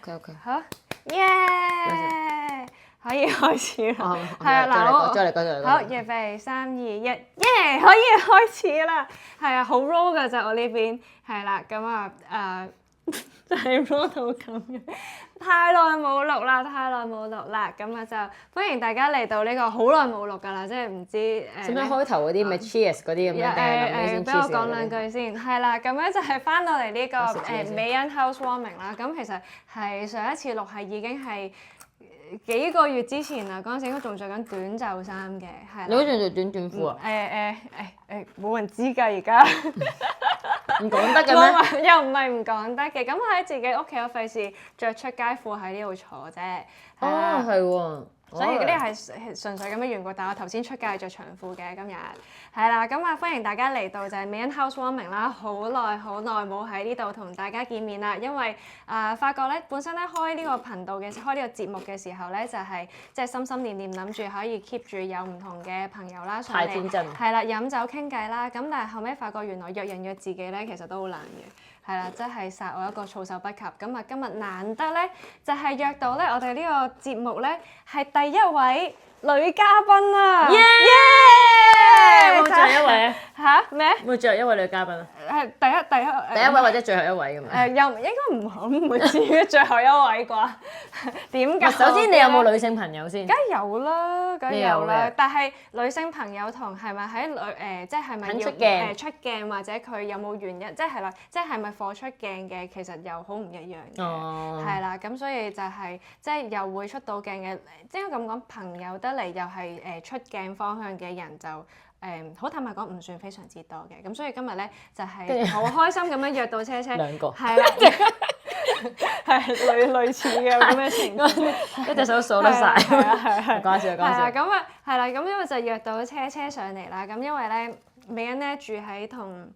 OK。好，耶！可以開始啦。係啊，嗱，再嚟。好，預備3、2、1，耶！可以開始啦。係啊，好 raw 㗎咋我呢邊。係啦，咁啊就係 raw 到咁樣。太耐冇錄啦，咁啊就歡迎大家嚟到呢個好耐冇錄㗎啦，即係唔知使唔使開頭嗰啲咩 cheers 嗰啲咁樣定係臨尾先 cheers 俾我講兩句先，係啦，咁樣就係翻到嚟呢個美恩 housewarming 啦，咁其實係上一次錄係已經係幾個月之前啦，嗰陣時應該仲着緊短袖衫嘅，係啦。你好似着短褲啊？冇人知㗎而家。唔講得嘅咩？又唔係唔講得嘅，咁喺自己屋企我費事着出街褲喺呢度坐啫。哦，係喎。所以呢啲係純粹咁樣緣故，但係我頭先出街係着長褲嘅今日，係啦，咁啊歡迎大家嚟到就係美恩 housewarming 啦，好耐冇喺呢度同大家見面啦，因為發覺咧本身咧開呢個頻道嘅開呢個節目嘅時候咧就係即係心心念念諗住可以 keep 住有唔同嘅朋友啦上嚟，太天真，係啦飲酒傾偈啦，咁但係後尾發覺原來約人約自己咧其實都好難嘅。係啦，真係殺我一個措手不及。咁啊，今日難得咧，就係約到咧，我哋呢個節目咧係第一位女嘉賓啊！耶！冇最後一位啊？嚇咩？冇最後一位女嘉賓啊？係第一位或者最後一位咁樣？又應該唔會至於最後一位啩？點解？首先你有冇女性朋友先？梗係有啦，梗係有啦。但係女性朋友同係咪喺即係係咪要出鏡或者佢有冇原因？即係啦，即係咪放出鏡嘅？其實又好唔一樣嘅。係啦，咁所以就係即係又會出到鏡嘅，即係咁講朋友得嚟又係出鏡方向嘅人就。好坦白講唔算非常之多嘅，咁所以今日咧就係好開心咁樣約到車兩個，係啦，係類似嘅咁嘅情況，一隻手數得晒，係講笑。咁啊係啦，咁因為就約到車上嚟啦，咁因為咧美恩咧住喺同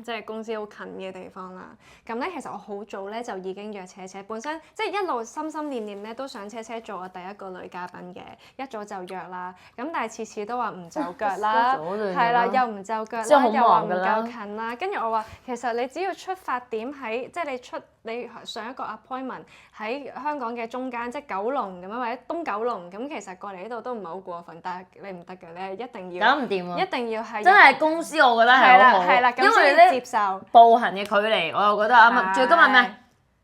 即係公司好近嘅地方啦，咁咧其實我好早咧就已經約車，本身即係一路心心念念咧都想車做我第一個女嘉賓嘅，一早就約啦，咁但係次次都話唔就腳啦，係啦，又唔就腳啦，又話唔夠近啦，跟住我話其實你只要出發點喺即係你上一個 appointment 喺香港嘅中間，即係九龍咁樣或者東九龍，咁其實過嚟呢度都唔係好過分，但係你唔得嘅，你係一定要搞唔掂喎，一定要係真係公司，我覺得係好好，因為咧接受步行嘅距離，我又覺得啱啱。仲有今日咩？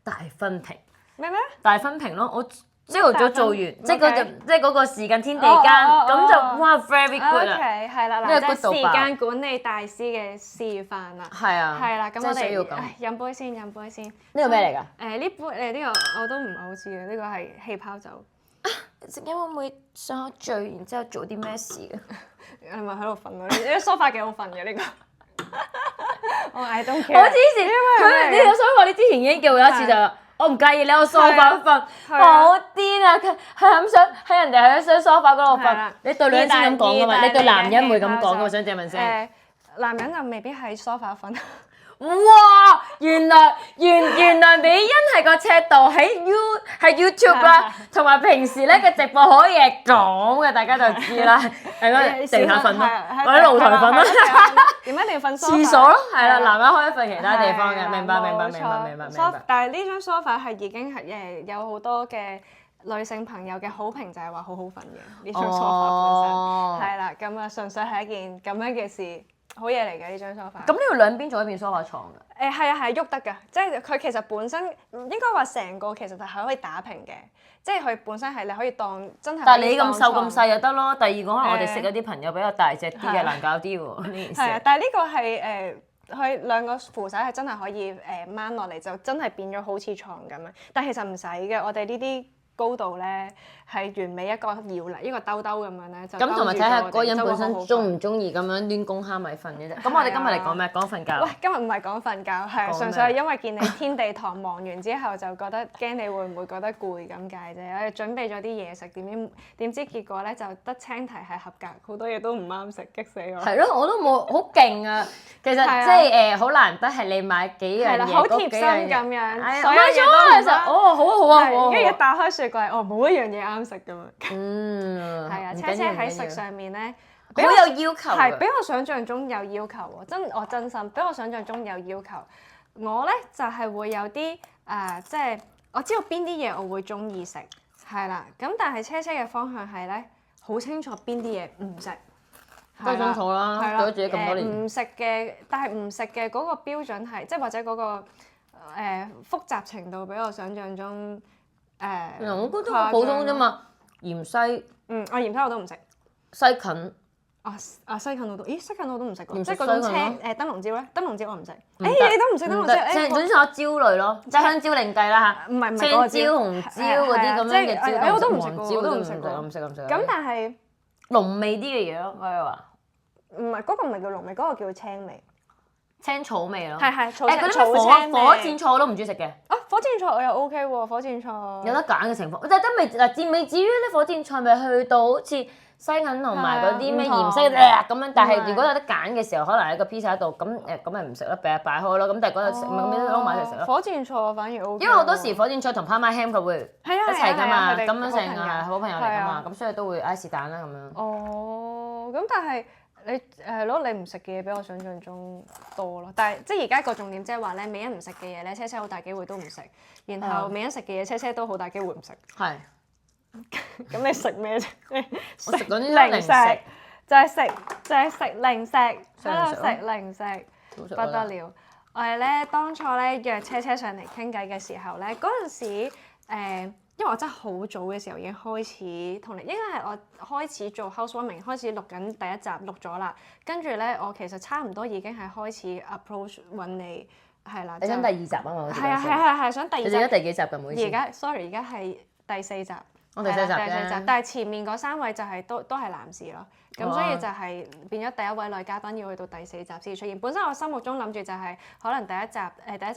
大分屏咩？大分屏咯，我朝頭早做完，即係嗰個時間天地間，咁就哇 very good 啊！係啦，嗱，即係時間管理大師嘅示範啦。係啊，係啦，咁我哋飲杯先。呢個咩嚟㗎？呢杯呢個我都唔係好知嘅，呢個係氣泡酒。食嘢會唔會上口醉，然之後做啲咩事嘅？係咪喺度瞓啊？呢個梳化幾好瞓嘅呢個。我嗌東橋。我之前呢個梳化，你之前已經叫我一次就。我唔介意你喺個梳化瞓，好癲啊！佢係咁想喺人哋喺張梳化嗰度瞓，你對女人先咁講噶嘛？你對男人唔會咁講噶，我想借問聲。男人就未必喺梳化瞓。哇！原來美恩係個尺度喺 YouTube 啦，同埋平時咧嘅直播可以係咁嘅，大家就知啦。係嗰地下瞓咯，或者露台瞓咯。點解一定要瞓廁所咯？係啦，男人可以瞓其他地方嘅，明白。但係呢張梳化係已經係有好多嘅女性朋友嘅好評，就係話好好瞓嘅呢張梳化本身。係啦，咁啊純粹係一件咁樣嘅事。好嘢嚟嘅呢張梳化。咁呢度兩邊做一邊梳化床㗎？係啊，係喐得㗎，即係佢其實本身應該話成個其實就係可以打平嘅，即係佢本身係你可以當真係。但係你咁瘦咁細就得咯。第二個可能我哋識嗰啲朋友比較大隻啲嘅難搞啲喎呢件事。係啊，但係呢個係佢兩個扶手係真係可以掹落嚟，就真係變咗好似床咁樣。但係其實唔使嘅，我哋呢啲高度咧係完美一個搖嚟，一個兜兜咁樣咧就。咁同埋睇下嗰個人本身中唔中意咁樣攣公蝦米瞓嘅啫。咁我哋今日嚟講咩？講瞓覺。喂，今日唔係講瞓覺，係純粹係因為見你天地堂忙完之後，就覺得驚你會唔會覺得攰咁解啫。我哋準備咗啲嘢食，點知結果咧就得青提係合格，好多嘢都唔啱食，激死我。係咯，我都冇好勁啊！其實即係好難得係你買幾樣嘢，好貼心咁樣。買咗啊！其實好啊，跟住一打開雪櫃，冇一樣嘢啱食㗎嘛。係啊，車喺食上面咧，好有要求，係比我想象中有要求喎。我真心比我想象中有要求。我咧就係會有啲即係我知道邊啲嘢我會中意食，係啦。咁但係車嘅方向係咧，好清楚邊啲嘢唔食。都清楚啦，係啦，做咗自己咁多年。唔食嘅，但係唔食嘅嗰個標準係，即係或者嗰個複雜程度比我想象中我覺得好普通啫嘛，芫茜。我芫茜我都唔食。西芹。西芹我都，咦西芹我都唔食喎，唔食即係嗰種西芹咯燈籠椒咧，燈籠椒我唔食。得你都唔食燈籠椒？總之我椒類咯，即係香蕉另計啦嚇。唔係青椒、紅椒嗰啲咁樣嘅椒，我都唔食黃喎，我都唔食喎。我唔食。咁但係濃味啲嘅嘢咯，我係話。唔係嗰個唔係叫濃味，嗰個叫青味。青草味咯。係草嗰啲咩火箭菜我都唔中意食嘅。火箭菜我又 OK 喎，火箭菜。有得揀嘅情況，但係都未至於咧火箭菜咪去到好似西芹同埋嗰啲咩芫茜咁樣，但係如果有得揀嘅時候，可能喺個 pizza 度咁咪唔食啦，擺開咯。咁但係嗰日食咪咁樣撈埋一齊食咯。火箭菜我反而 OK。因為好多時火箭菜同 Parma ham 佢會一齊㗎嘛，咁樣成係好朋友嚟㗎嘛，咁所以都會嗌是但啦咁樣。哦，咁但係。你你唔食嘅嘢比我想象中多咯，但係即係而家個重點即係話咧，美欣唔食嘅嘢咧，車好大機會都唔食，然後美欣食嘅嘢，車都好大機會唔食。係。咁你食咩啫？我食嗰啲零食，就係食零食，喺度食零食，不得了。我哋咧當初咧約車上嚟傾偈嘅時候咧，嗰陣時因為我真係好早嘅時候已經開始同你，應該係我開始做 housewarming， 開始錄緊第一集錄咗啦。跟住咧，我其實差唔多已經係開始 approach 揾你，係啦。你想第二集啊嘛？係啊，想第二集。你而家第幾集㗎？每次？而家係第四集。我第四集，但係前面嗰3位就係都係男士咯。咁所以就係變咗第一位女嘉賓要去到第4集先至出現。本身我心目中諗住就係可能第一集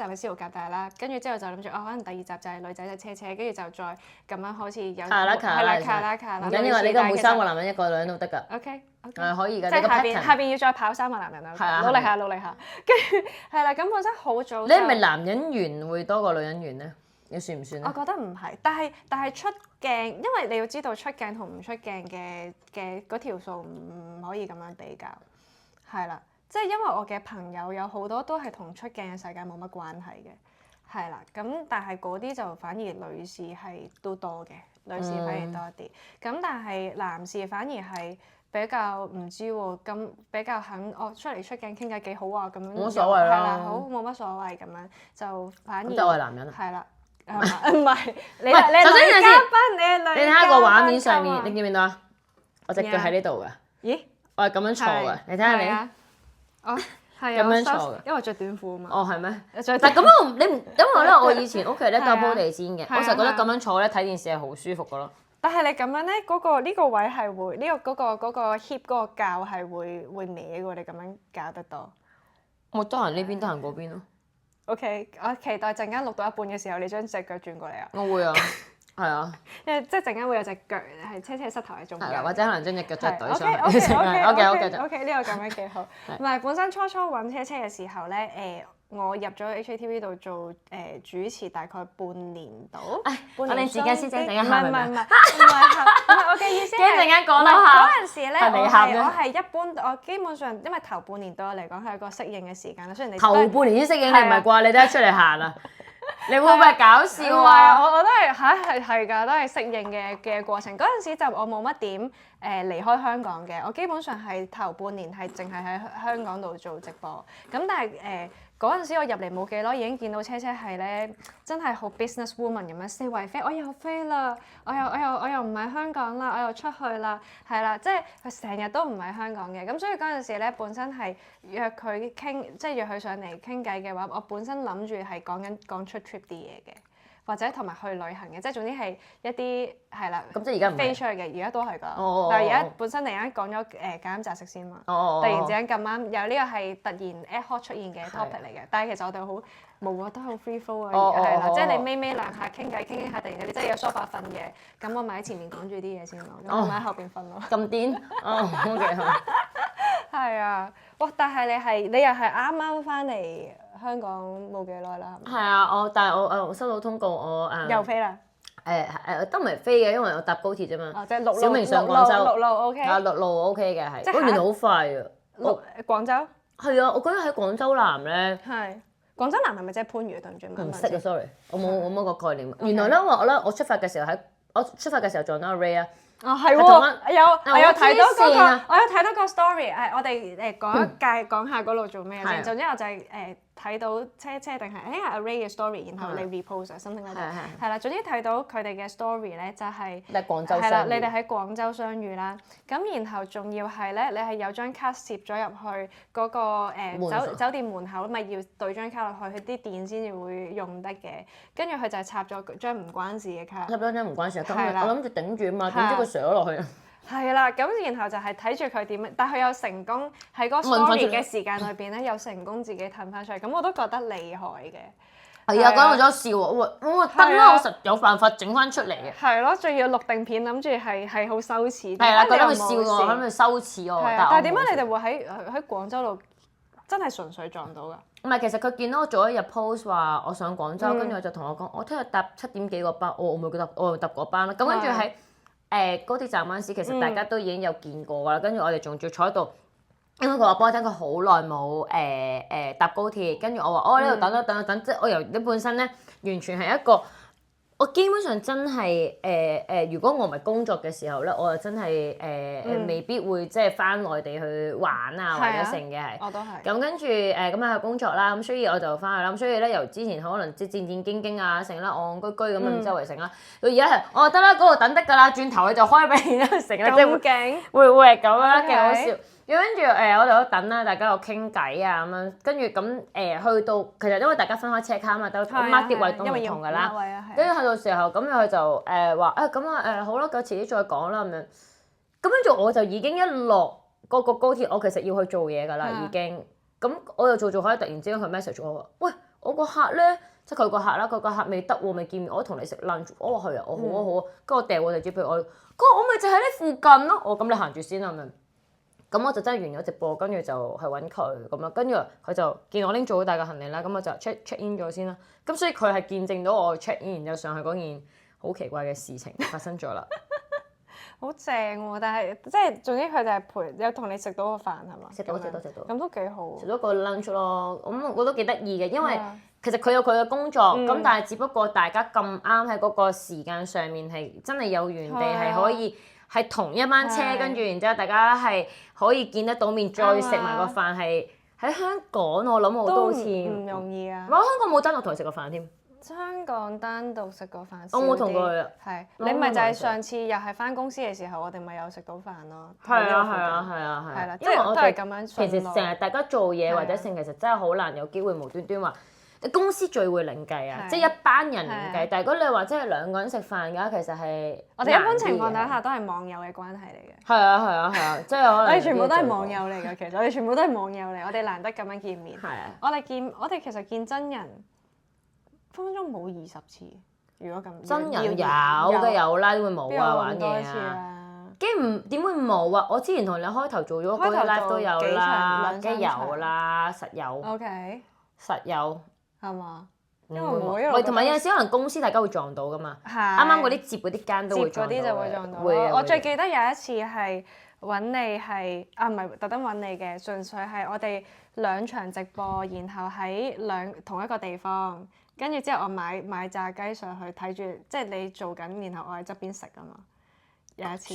係司徒夾帶啦，跟住之後就諗住可能第2集就係女仔就車，跟住就再咁樣好似有卡啦。唔緊要啊，你個每3個男人1個女人都得㗎。OK，可以㗎。即係下邊要再跑3個男人啊！努力下。跟住係啦，咁本身好早。你係咪男人緣會多過女人緣咧？你算唔算咧？我覺得唔係，但係出鏡，因為你要知道出鏡同唔出鏡嘅嗰條數唔可以咁樣比較，係啦，即係因為我嘅朋友有好多都係同出鏡嘅世界冇乜關係嘅，係啦，咁但係嗰啲就反而女士係都多嘅，女士反而多啲，咁但係男士反而係比較唔知喎，咁比較肯出嚟出鏡傾偈幾好啊咁樣，冇所謂啦，係啦，好冇乜所謂咁樣，就反而就係男人啦，係啦。唔係，你係女嘉賓，你係女嘉賓。你睇下個畫面上面，你見唔見到啊？我隻腳喺呢度㗎。咦？我係咁樣坐㗎，你睇下你。哦，係咁樣坐㗎。因為我着短褲啊嘛。哦，係咩？但係咁樣你唔，因為咧我以前屋企咧夠鋪地氈嘅，我成日覺得咁樣坐咧睇電視係好舒服㗎咯。但係你咁樣咧，呢個位係會嗰個 hip 嗰個較係會歪喎，你咁樣搞得多。我得閒呢邊，得閒嗰邊咯。OK，我期待陣間錄到一半嘅時候，你將隻腳轉過嚟啊！我會啊，係啊，因為即係陣間會有隻腳係車膝頭喺中間。係啦，或者可能將隻腳再懟上去。OK，呢個咁樣幾好。唔係本身初揾車嘅時候咧，我入咗 HATV 度做主持大概半年到。我哋時間先整陣間唔係，我嘅意思係陣間講啦。嗰陣時咧，我係一般，我基本上因為頭半年對我嚟講係一個適應嘅時間啦。雖然你頭半年先適應，你唔係啩？你都係出嚟行啊？你會唔會係搞笑啊？我都係係㗎，都係適應嘅過程。嗰陣時就我冇乜點離開香港嘅，我基本上係頭半年係淨係喺香港度做直播。咁但係嗰陣時我入嚟冇幾耐，已經見到車係咧，真係好 business woman 咁樣四圍飛，我又飛啦，我又唔喺香港啦，我又出去啦，係啦，即係佢成日都唔喺香港嘅，咁所以嗰陣時咧，本身係約佢傾，即係約佢上嚟傾偈嘅話，我本身諗住係講出 trip 啲嘢嘅。或者同埋去旅行嘅，即係總之係一啲係啦，咁即係而家唔飛出去嘅，而家都係㗎。但係而家本身突然間講咗揀飲擇食先嘛，突然之間咁啱有呢個係突然 ad hoc 出現嘅 topic 嚟嘅，但係其實我哋好冇啊，都好 free flow 啊，係啦，即係你尾兩下傾偈傾下，突然間你真係有梳化瞓嘅，咁我咪喺前面講住啲嘢先咯，咁我咪喺後邊瞓咯。咁癲？OK 好。係啊，哇！但係你又係啱啱翻嚟香港冇幾耐啦，係咪？係啊，但係我收到通告，我又飛啦。都唔係飛嘅，因為我搭高鐵啫嘛。即係陸路。小明上廣州。陸路 OK。陸路 OK 嘅係。原來好快啊！廣州。係啊，我覺得喺廣州南咧。係。廣州南係咪即係番禺？對唔住，唔識啊，sorry，我冇個概念。原來咧我出發嘅時候撞到阿 Ray 啊。哦，係喎，我有睇到嗰個，我有睇到個 story，我哋講下嗰度做咩先。總之我就係睇到車定係阿 Ray 嘅 story，然後你 repost something like that，係啦。總之睇到佢哋嘅 story 咧，就係係啦，你哋喺廣州相遇啦。咁然後仲要係咧，你係有張卡攝咗入去嗰個酒店門口，咪要對張卡落去，佢啲電先至會用得嘅。跟住佢就係插咗張唔關事嘅卡。插咗張唔關事嘅卡，我諗住頂住啊嘛，點知佢上咗落去。係啦，咁然後就係睇住佢點樣，但佢有成功喺嗰 story 嘅時間裏邊咧，有成功自己褪翻出嚟，咁我都覺得厲害嘅。係啊，嗰陣我笑喎，我得啦，我實有辦法整翻出嚟嘅。係咯，仲要錄定片，諗住係好羞恥。係啦，覺得佢笑我，諗住羞恥我。但係點解你哋會喺廣州度真係純粹撞到㗎？唔係，其實佢見到我做一日 post 話我上廣州，跟住佢就同我講，我聽日搭7點幾個班，我咪搭嗰班啦。咁跟住喺高鐵站嗰陣時，其實大家都已經有見過㗎啦。跟住我哋仲要坐喺度，因為佢話幫我聽佢好耐冇搭高鐵，跟住我話呢度等，即係我由你本身咧完全係一個，我基本上真係如果我唔係工作嘅時候咧，我就真係未必會即係翻內地去玩啊或者成嘅係。我都係。咁跟住咁啊去工作啦，咁所以我就翻去啦。咁所以咧由之前可能即係戰戰兢兢啊成啦，戇居居咁樣周圍成啦，到而家係我得啦，嗰度等得㗎啦，轉頭佢就開俾人成啦，即係會係咁樣啦，幾好笑。跟住我哋都等啦，大家又傾偈啊咁樣，跟住咁去到其實因為大家分開車卡啊嘛，都 mark 啲位都唔同㗎啦。跟住去到時候咁佢就話咁好啦，咁遲啲再講啦咁樣。咁跟住我就已經一落嗰個高鐵，我其實要去做嘢㗎啦已經。咁我又做下，突然之間佢 message 我話：喂，我個客咧，即係佢個客啦，佢個客未得喎，未見面，我同你食 lunch。我話係啊，我好啊好啊，跟住我掉個地址俾佢，佢話我咪就喺呢附近咯。我咁你行住先啦咁樣。咁我就真係完咗直播，跟住就去揾佢咁樣，跟住佢就見我拎咗好大個行李啦，咁我就 check in 咗先啦。咁所以佢係見證到我 check in，然之後上去嗰件好奇怪嘅事情發生咗啦。好正喎！但係即係總之佢就係陪有同你食到個飯係嘛？食到。咁都幾好。食咗個 lunch 咯，咁我都幾得意嘅，因為其實佢有佢嘅工作，咁但係只不過大家咁啱喺嗰個時間上面係真係有緣地係可以。係同一班車，跟住然之後大家係可以見得到面，再食埋個飯係喺香港，我諗我都好似唔容易啊！我香港冇單獨同佢食過飯添。香港單獨食過飯，我冇同過佢。係你咪就係上次又係返公司嘅時候，我哋咪有食到飯咯。係啊。係啦，因為我哋咁樣。其實成日大家做嘢或者成其實真係好難有機會無端端話。公司聚會另計啊，即係一班人另計。但係如果你話真係兩個人食飯嘅話，其實係我哋一般情況底下都係網友嘅關係嚟嘅。係啊，即係可能我哋全部都係網友嚟㗎。其實我哋全部都係網友嚟，我哋難得咁樣見面。係啊，我哋其實見真人分分鐘冇20次。如果咁真人有嘅有啦，點會冇啊？玩嘢啊！點會冇啊？我之前同你開頭做咗嗰啲 live 都有啦，梗係有啦，實有。OK，實有。係嘛？因為冇，同埋有陣時可能公司大家會撞到噶嘛。係。啱啱嗰啲接嗰啲間都會撞到。接嗰啲就會撞到。我最記得有一次係揾你係唔係特登揾你嘅，純粹係我哋2場直播，然後喺同一個地方，跟住之後我買炸雞上去睇住，即係你做緊，然後我喺側邊食啊嘛。有一次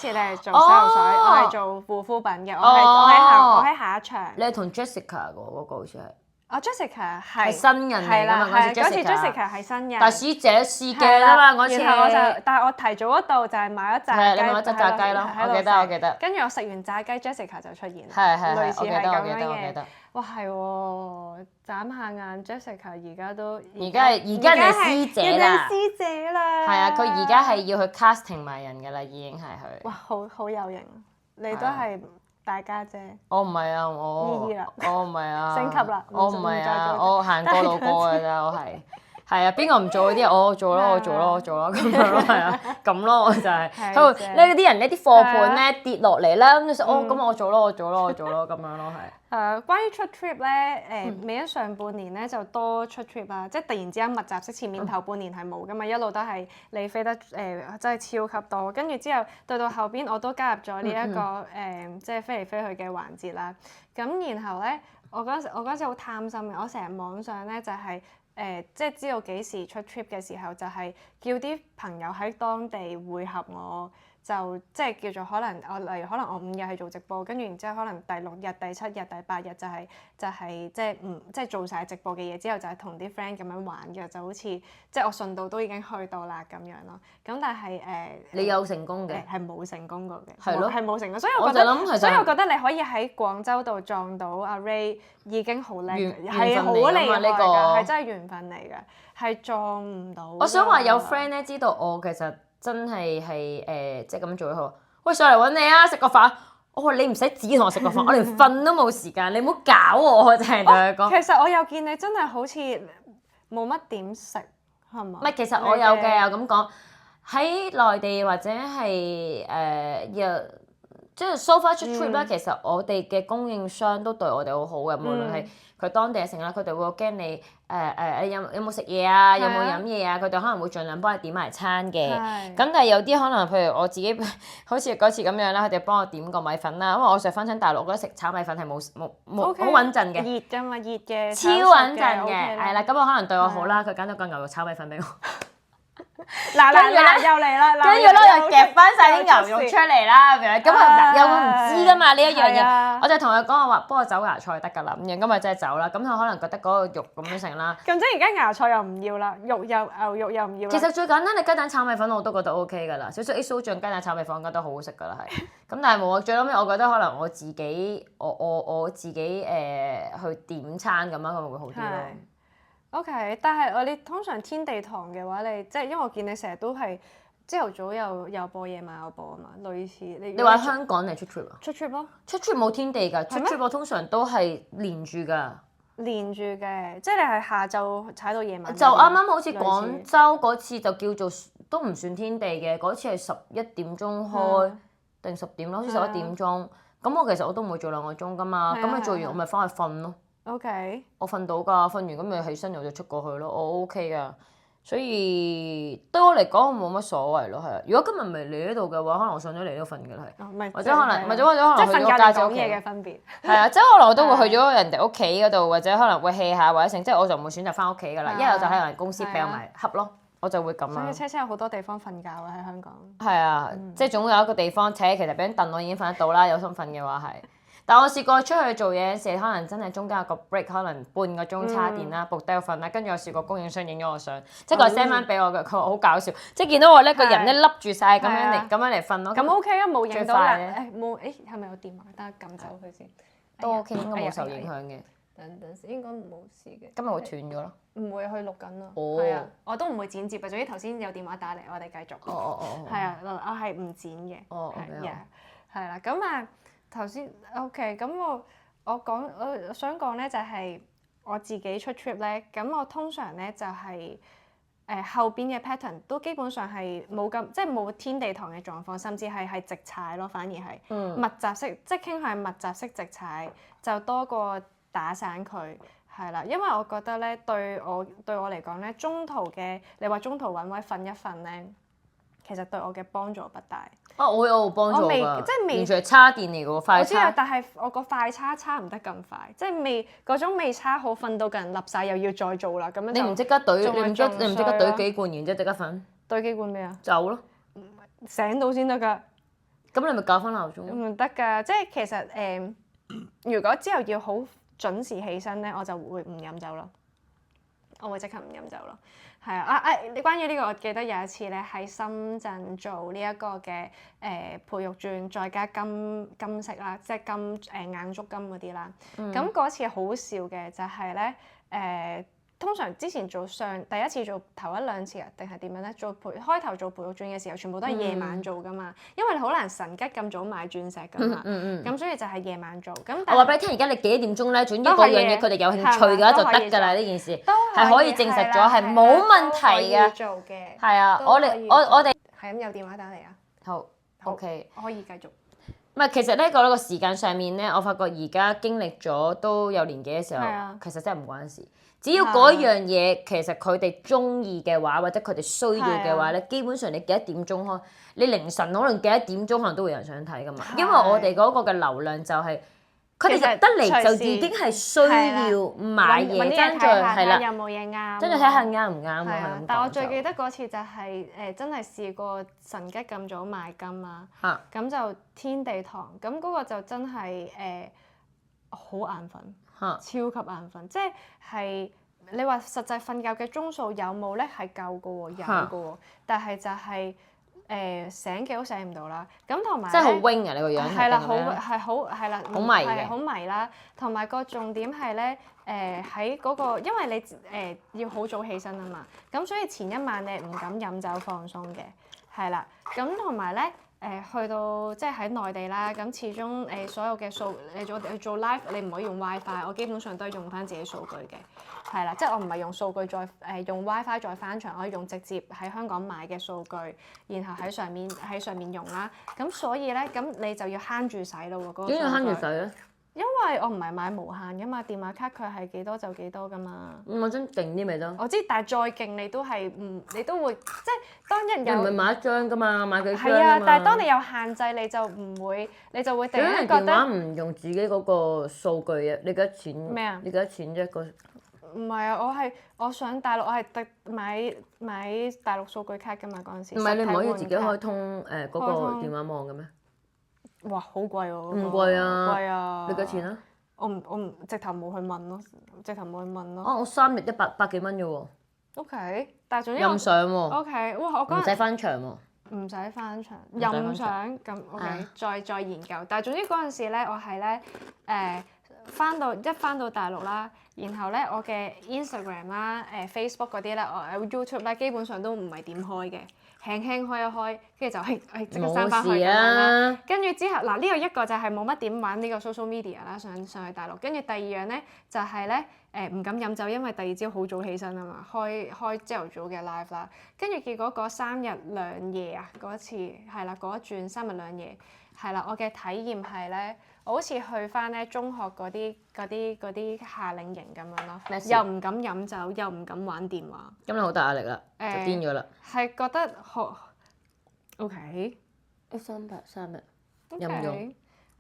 你係做洗頭水，我係做護膚品嘅，我喺下一場。你係同 Jessica 嗰個好似係。Jessica 係新人嚟㗎嘛？嗰次 Jessica 係新人，但係師姐試鏡啊嘛嗰次。然後但係我提早嗰度就係買咗炸雞，你買咗炸雞咯，我記得。跟住我食完炸雞 ，Jessica 就出現，類似係咁樣嘅。哇，係喎，眨下眼 Jessica 而家係你師姐啦，師姐啦。係啊，佢而家係要去 casting 埋人㗎啦，已經係佢。哇，好有型，你都係。大家姐，我唔係啊，我唔係啊，升級啦，我唔係啊，我行過路過㗎咋，我係啊，邊個唔做嗰啲我做咯咁樣咯，係啊，咁咯我就係喺度呢啲人呢啲貨盤咧跌落嚟啦，咁就咁我做咯咁樣咯係。關於出 trip 咧，未一上半年咧就多出 trip 啦，即係突然之間密集式，前面頭半年係冇噶嘛，一路都係你飛得真係超級多，跟住之後到後邊我都加入咗呢一個即係飛嚟飛去嘅環節啦。咁然後咧，我嗰陣時好貪心嘅，我成日網上咧就係、即係知道幾時出 trip 嘅時候，就係叫啲朋友喺當地會合我。就即係叫做可能例如可能我5日係做直播，跟住然之後可能第6日、第7日、第8日就係即係做晒直播嘅嘢之後，就係同啲 friend 咁樣玩嘅，就好似即係我順道都已經去到啦咁樣咯。咁但係你有成功嘅？係冇成功過嘅，係咯，係冇成功。所以我覺得你可以喺廣州度撞到阿 Ray 已經好叻，係好厲害㗎，係真係緣分嚟㗎，係撞唔到。我想話有 friend 咧知道我其實。真係即係咁做好。喂，上嚟揾你啊，食個飯。我話你唔使指同我食個飯，我連瞓都冇時間，你唔好搞我，淨係同佢講。其實我又見你真係好似冇乜點食，係嘛？唔係，其實我有嘅，又咁講喺內地或者係即係 so far 出 trip 咧，其實我哋嘅供應商都對我哋好好嘅，無論係佢當地嘅成啦，佢哋會驚你有冇食嘢啊，有冇飲嘢啊，佢哋可能會盡量幫你點埋餐嘅。咁但係有啲可能譬如我自己好似嗰次咁樣啦，佢哋幫我點個米粉啦，因為我成日翻親大陸，我覺得食炒米粉係冇好穩陣嘅，熱㗎嘛，熱嘅，超穩陣嘅，係啦。咁我可能對我好啦，佢揀咗個牛肉炒米粉俾我。嗱又嚟啦，跟住咧又夾翻晒啲牛肉出嚟啦，咁啊有冇唔知噶嘛呢一樣嘢？我就同佢講我話幫我走芽菜得㗎啦，咁樣咁啊真係走啦。咁佢可能覺得嗰個肉咁樣成啦。咁即係而家芽菜又唔要啦，牛肉又唔要啦。其實最簡單你雞蛋炒米粉我都覺得 OK 㗎啦，少少 XO 醬雞蛋炒米粉我覺得好好食㗎啦係。咁但係冇啊，最後尾我覺得可能我自己去點餐咁樣佢會好啲咯。OK， 但係你通常天地堂嘅話，你即係因為我見你成日都係朝頭早又播，夜晚又播啊嘛，類似你話香港定係出 trip 啊？出 trip 咯，出 trip 冇天地㗎，出 trip 我通常都係連住㗎。連住嘅，即係你係下晝踩到夜晚。就啱啱好似廣州嗰次就叫做都唔算天地嘅，嗰次係11點鐘開定10點咯，好似11點鐘。咁我其實我都唔會做2個鐘㗎嘛，咁你做完我咪翻去瞓咯。OK，我瞓到㗎，瞓完咁咪起身我就出過去咯，我 OK 㗎，所以對我嚟講冇乜所謂咯，係啊。如果今日唔係嚟呢度嘅話，可能我上咗嚟都瞓㗎啦，係。或者可能去咗家姐屋企嘅分別。係啊，即係可能我都會去咗人哋屋企嗰度，或者可能會 hea 下或者成，即係我就唔會選擇翻屋企㗎啦，一係就喺人公司俾我埋恰咯，我就會咁啦。所以車車有好多地方瞓覺啊喺香港。係啊，即係總有一個地方，其實俾張凳我已經瞓得到啦，有心瞓嘅話係。但我試過出去做嘢時，可能真係中間有個 break，可能半個鐘叉電啦，仆低我瞓啦，跟住我試過供應商影咗我相，即係佢 send 翻俾我嘅，佢話好搞笑，即係見到我呢個人咧笠住晒咁樣嚟瞓咯。咁 OK 啊，冇影到啦。冇係咪有電話？等我撳走佢先。都 OK，應該冇受影響嘅。等先，應該冇事嘅。今日會斷咗咯。唔會去錄緊咯。係啊，我都唔會剪接啊。總之頭先有電話打嚟，我哋繼續。係啊，我係唔剪嘅。係啦，咁啊。頭先 OK，咁我想講咧就係我自己出 trip 咧，咁我通常咧就係後邊嘅 pattern 都基本上係冇咁，即係冇天地堂嘅狀況，甚至係直踩咯，反而係密集式，即係傾向係密集式直踩，就多過打散佢，係啦，因為我覺得咧對我嚟講咧，你話中途揾位瞓一瞓咧，其實對我嘅幫助不大。我有幫助㗎，完全係叉電嚟㗎喎，快叉。我知啊，但係我個快叉唔得咁快，即係嗰種未叉好，瞓到個人立晒又要再做啦，咁樣。你唔即刻懟，你唔即刻懟幾罐，然之後即刻瞓？懟幾罐咩啊？走咯，醒到先得㗎。咁你咪校翻鬧鐘？唔得㗎，即係其實如果之後要好準時起身咧，我就會唔飲酒咯。我會即刻唔飲酒咯。係啊！你關於呢個，我記得有一次咧喺深圳做呢一個嘅培育轉，再加金色啦，即係硬足金嗰啲啦。咁嗰次好笑嘅就係咧通常之前第一次做頭1、2次啊，定係點樣咧？開頭做培育轉嘅時候，全部都係夜晚做噶嘛，因為你好難神吉咁早買鑽石噶嘛。咁所以就係夜晚做。咁我話俾你聽，而家你幾點鐘咧？總之嗰樣嘢佢哋有興趣嘅話就得㗎啦，呢件事係可以證實咗係冇問題嘅。做嘅係啊，我哋係咁有電話打嚟啊。好 OK，我可以繼續。唔係，其實呢個時間上面咧，我發覺而家經歷咗都有年紀嘅時候，其實真係唔關事。只要嗰樣嘢其實佢哋中意嘅話，或者佢哋需要嘅話咧，基本上你幾多點鐘開，你凌晨可能幾多點鐘可能都會有人想睇噶嘛。因為我哋嗰個嘅流量就係佢哋入得嚟就已經係需要買嘢，跟住係啦，有冇嘢啱，跟住睇下啱唔啱咯。但我最記得嗰次就係真係試過神吉咁早買金啊，咁就天地堂，咁嗰個就真係好眼瞓。超級眼瞓，即係你話實際瞓覺嘅鐘數有冇咧？係夠嘅喎，有嘅喎，但係就係醒極都醒唔到啦。咁同埋即係好 wing 啊！你個樣係啦，係啦，好迷嘅，好迷啦。同埋個重點係咧，喺嗰個，因為你要好早起身啊嘛，咁所以前一晚你唔敢飲酒放鬆嘅，係啦。咁同埋咧。去到即係喺內地啦，咁始終所有嘅數你做 live 你唔可以用 WiFi， 我基本上都係用翻自己數據嘅，係啦，即係我唔係用數據再用 WiFi 再翻牆，我用直接喺香港買嘅數據，然後喺上面用啦，咁所以咧咁你就要慳住使咯喎，嗰個點樣慳住使咧？因為我唔係買無限噶嘛，電話卡佢係幾多就幾多噶嘛。我想勁啲咪得？我知，但係再勁你都係你都會即係當一有。你唔係買一張噶嘛，買幾張係啊，但係當你有限制，你就會突然間覺得。電話唔用自己嗰個數據啊？你幾多錢？咩啊？你幾多錢啫？唔係啊，我上大陸，我係特買大陸數據卡噶嘛嗰陣時。唔係你唔可以自己開通嗰個電話網嘅咩？哇，好貴喎！唔貴啊！貴啊！你幾多錢啊？我唔直頭冇去問咯，我3日百幾蚊啫喎。OK， 但係總之任上喎。OK， 哇！我唔使翻牆喎。唔使翻牆，任上咁 OK，再研究。但係總之嗰陣時咧，我係咧翻到大陸啦，然後咧我嘅 Instagram 啦、Facebook 嗰啲咧，我 YouTube 咧基本上都唔係點開嘅。輕輕開一開，跟住就即刻閂翻去咁樣啦。跟住之後嗱，呢個一個就係冇乜點玩呢個 social media 啦，上去大陸。跟住第二樣咧就係咧唔敢飲酒，因為第二朝好早起身啊嘛，開朝頭早嘅 live 啦。跟住結果嗰3日2夜啊，嗰一次係啦，嗰一轉3日2夜係啦，我嘅體驗係咧，我好似去翻咧中學嗰啲夏令營咁樣咯，又唔敢飲酒，又唔敢玩電話。咁你好大壓力啦，就癲咗啦。係覺得OK， 3日任用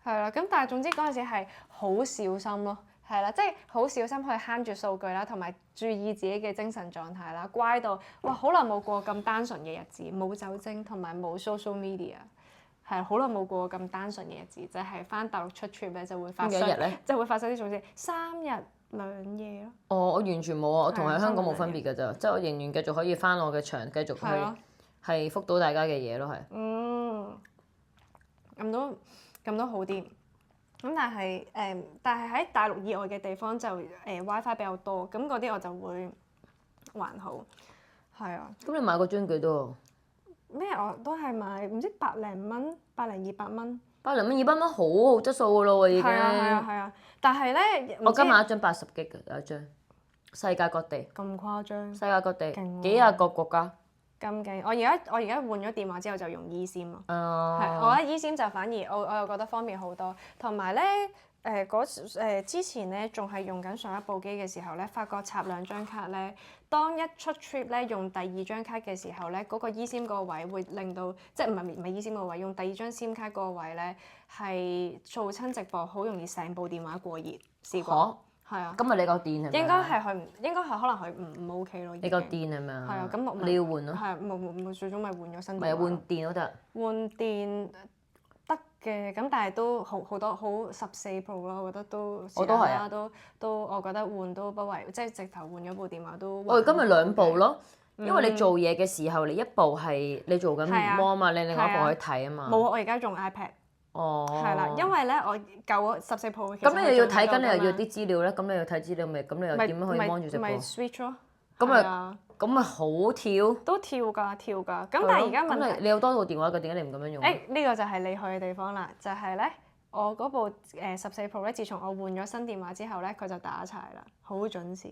係啦。咁但係總之嗰陣時係好小心咯，係啦，即係好小心去慳住數據啦，同埋注意自己嘅精神狀態啦，乖到哇好耐冇過咁單純嘅日子，冇酒精同埋冇 social media。係好耐冇過咁單純嘅日子，就係翻大陸出 trip 咧就會發生，就會發生呢種事，3日2夜咯。哦，我完全冇啊！我同喺香港冇分別㗎咋，即係我仍然繼續可以翻我嘅場，繼續去係覆到大家嘅嘢咯，係。咁都好啲。咁但係喺大陸以外嘅地方就WiFi 比較多，咁嗰啲我就會還好。係啊。咁你買個樽幾多？咩？我都係買唔知100零蚊，100-200蚊。100零蚊200蚊好好質素㗎咯喎，已經。係啊。但係咧，我今日買一張80 G 嘅有一張，世界各地。咁誇張？世界各地，幾廿個國家。咁勁！我而家換咗電話之後就用 eSIM 咯。我覺得 eSIM 就反而我又覺得方便好多，同埋咧之前咧仲係用緊上一部機嘅時候咧，發覺插2張卡咧，當一出 trip 咧用第2張卡嘅時候咧，嗰個 eSIM 嗰個位會令到即係唔係 eSIM 嗰個位，用第2張 SIM 卡嗰個位咧係做親直播好容易成部電話過熱，試過。係啊。咁咪你夠電係咪？應該係可能佢唔 OK 咯。你夠電係咪啊？係啊，咁你要換咯。係冇最終咪換咗新電話。咪換電都得。換電得嘅，咁但係都好多好14 Pro 咯，我覺得都。我都係啊。都我覺得換都不為，即係直頭換咗部電話都。我而家咪2部咯，因為你做嘢嘅時候，你一部係你做緊 mon 嘛，你另外一部可以睇啊嘛。冇，我而家用 iPad。哦。係啦，因為咧我舊14 Pro。咁你又要睇緊，你又要啲資料咧，咁你要睇資料咪，咁你又點樣可以 mon 住直播？咪 switch 咯。咁咪好跳。都跳㗎。咁但係而家問題，你有多部電話嘅，點解你唔咁樣用？呢個就係厲害嘅地方啦，就係咧我嗰部14 Pro 咧，自從我換咗新電話之後咧，佢就打柴啦，好準時。